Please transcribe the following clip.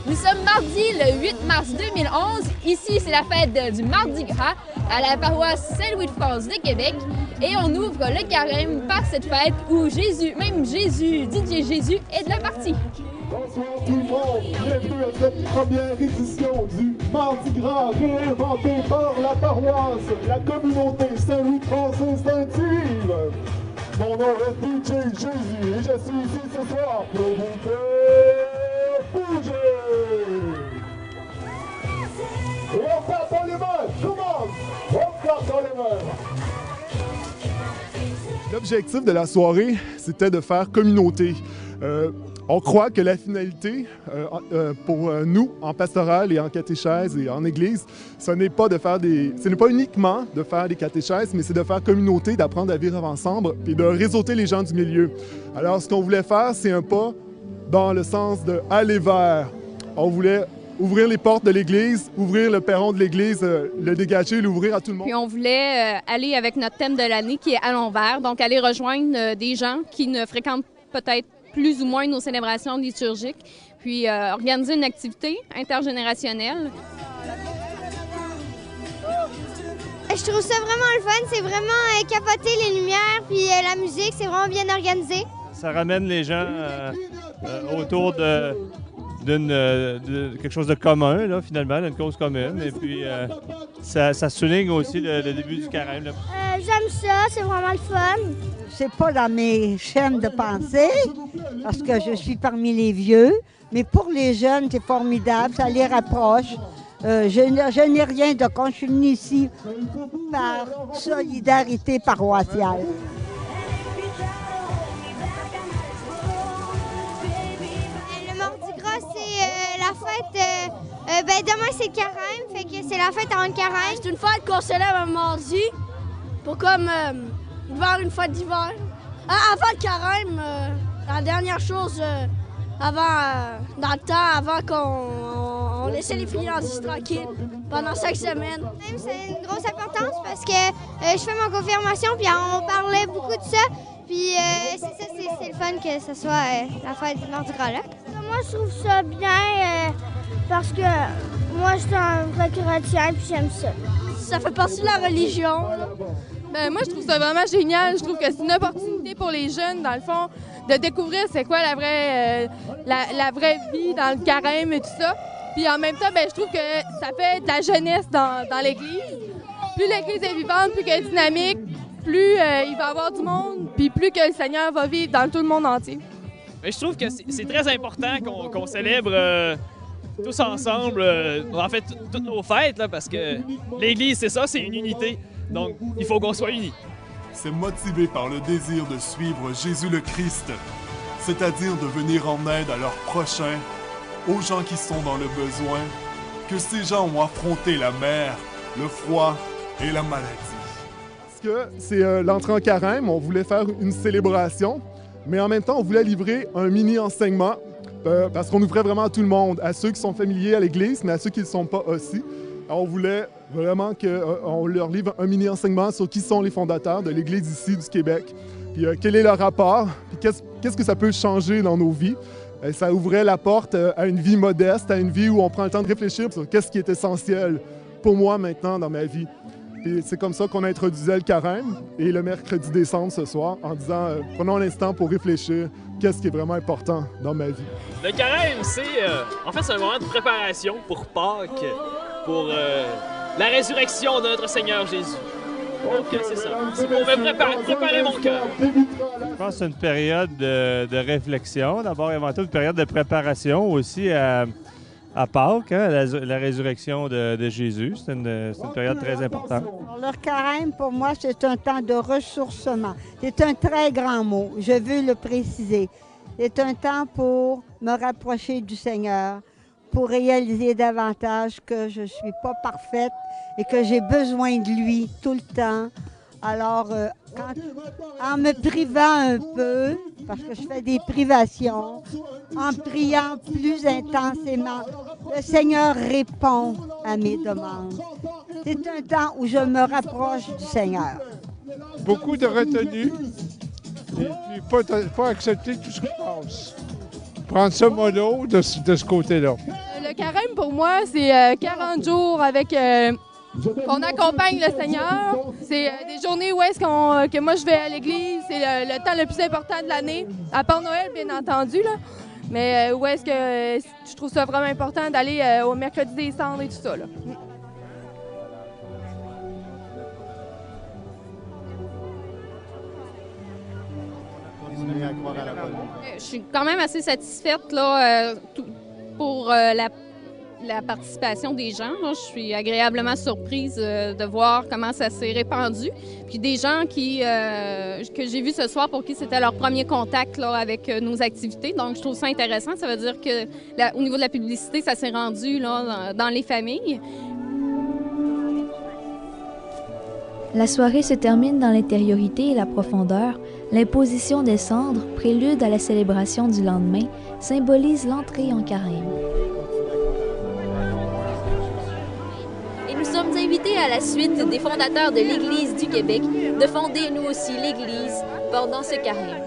Nous sommes mardi le 8 mars 2011. Ici, c'est la fête du Mardi Gras à la paroisse Saint-Louis-de-France de Québec. Et on ouvre le carême par cette fête où Jésus, Didier Jésus, est de la partie. Bonsoir tout le monde, bienvenue à cette première édition du Mardi Gras réinventé par la paroisse, la communauté Saint-Louis-de-France instinctive. Mon nom est DJ Jésus et je suis ici ce soir pour vous faire bouger. Et on frappe dans les mains, commence, on frappe dans les mains. L'objectif de la soirée, c'était de faire communauté. On croit que la finalité pour nous, en pastoral et en catéchèse et en église, ce n'est pas uniquement de faire des catéchèses, mais c'est de faire communauté, d'apprendre à vivre ensemble et de réseauter les gens du milieu. Alors, ce qu'on voulait faire, c'est un pas dans le sens de aller vers. On voulait ouvrir les portes de l'église, ouvrir le perron de l'église, le dégager, l'ouvrir à tout le monde. Puis on voulait aller avec notre thème de l'année qui est Allons vers, donc aller rejoindre des gens qui ne fréquentent peut-être plus ou moins nos célébrations liturgiques, puis organiser une activité intergénérationnelle. Je trouve ça vraiment le fun, c'est vraiment capoter les lumières, puis la musique, c'est vraiment bien organisé. Ça ramène les gens autour de quelque chose de commun, là, finalement, d'une cause commune. Et puis, ça souligne aussi le début du carême. J'aime ça, c'est vraiment le fun. C'est pas dans mes chaînes de pensée, parce que je suis parmi les vieux, mais pour les jeunes, c'est formidable, ça les rapproche. Je n'ai rien de contre, je suis venue ici par solidarité paroissiale. Le Mardi Gras, c'est la fête, demain c'est le carême, fait que c'est la fête avant le carême. C'est une fête qu'on célèbre un mardi, pour comme faire une fête d'hiver. Avant le carême, la dernière chose dans le temps, avant qu'on laissait les friandises tranquilles pendant 5 semaines. C'est une grosse importance parce que je fais ma confirmation, puis on parlait beaucoup de ça. Puis c'est le fun que ce soit la fête du Mardi Gras là. Moi, je trouve ça bien parce que moi, je suis un vrai chrétien, puis j'aime ça. Ça fait partie de la religion. Moi, je trouve ça vraiment génial. Je trouve que c'est une opportunité pour les jeunes, dans le fond, de découvrir c'est quoi la vraie vie dans le carême et tout ça. Puis en même temps, je trouve que ça fait de la jeunesse dans l'Église. Plus l'Église est vivante, plus qu'elle est dynamique, plus il va y avoir du monde, puis plus que le Seigneur va vivre dans tout le monde entier. Mais je trouve que c'est très important qu'on célèbre tous ensemble, en fait, toutes nos fêtes, là, parce que l'Église, c'est ça, c'est une unité. Donc, il faut qu'on soit unis. C'est motivé par le désir de suivre Jésus le Christ, c'est-à-dire de venir en aide à leurs prochains, aux gens qui sont dans le besoin, que ces gens ont affronté la mer, le froid et la maladie. Parce que c'est l'entrée en carême, on voulait faire une célébration, mais en même temps, on voulait livrer un mini-enseignement parce qu'on ouvrait vraiment à tout le monde, à ceux qui sont familiers à l'Église, mais à ceux qui ne le sont pas aussi. Alors, on voulait vraiment qu'on leur livre un mini-enseignement sur qui sont les fondateurs de l'Église ici du Québec, puis quel est leur rapport, puis qu'est-ce que ça peut changer dans nos vies. Ça ouvrait la porte à une vie modeste, à une vie où on prend le temps de réfléchir sur qu'est-ce qui est essentiel pour moi maintenant dans ma vie. Et c'est comme ça qu'on introduisait le carême et le mercredi décembre ce soir en disant prenons un instant pour réfléchir qu'est-ce qui est vraiment important dans ma vie. Le carême, c'est un moment de préparation pour Pâques, pour la résurrection de notre Seigneur Jésus. Donc c'est ça. C'est pour me préparer mon cœur. Je pense que c'est une période de réflexion. D'abord, avant tout, une période de préparation aussi à Pâques, hein, la résurrection de Jésus. C'est une période très importante. Alors, le carême, pour moi, c'est un temps de ressourcement. C'est un très grand mot, je veux le préciser. C'est un temps pour me rapprocher du Seigneur, pour réaliser davantage que je ne suis pas parfaite et que j'ai besoin de lui tout le temps. Alors, en me privant un peu, parce que je fais des privations, en priant plus intensément, le Seigneur répond à mes demandes. C'est un temps où je me rapproche du Seigneur. Beaucoup de retenue et puis pas accepter tout ce qui passe. Prendre ça mollo de ce côté-là. Le carême, pour moi, c'est 40 jours avec qu'on accompagne le Seigneur. C'est des journées où est-ce que moi je vais à l'église. C'est le temps le plus important de l'année, à part Noël, bien entendu, là. Mais où est-ce que je trouve ça vraiment important d'aller au mercredi des cendres et tout ça, là. Je suis quand même assez satisfaite là, pour la participation des gens. Là. Je suis agréablement surprise de voir comment ça s'est répandu. Puis des gens que j'ai vus ce soir pour qui c'était leur premier contact là, avec nos activités. Donc, je trouve ça intéressant. Ça veut dire que au niveau de la publicité, ça s'est rendu là, dans les familles. La soirée se termine dans l'intériorité et la profondeur. L'imposition des cendres, prélude à la célébration du lendemain, symbolise l'entrée en carême. Et nous sommes invités à la suite des fondateurs de l'Église du Québec de fonder nous aussi l'Église pendant ce carême.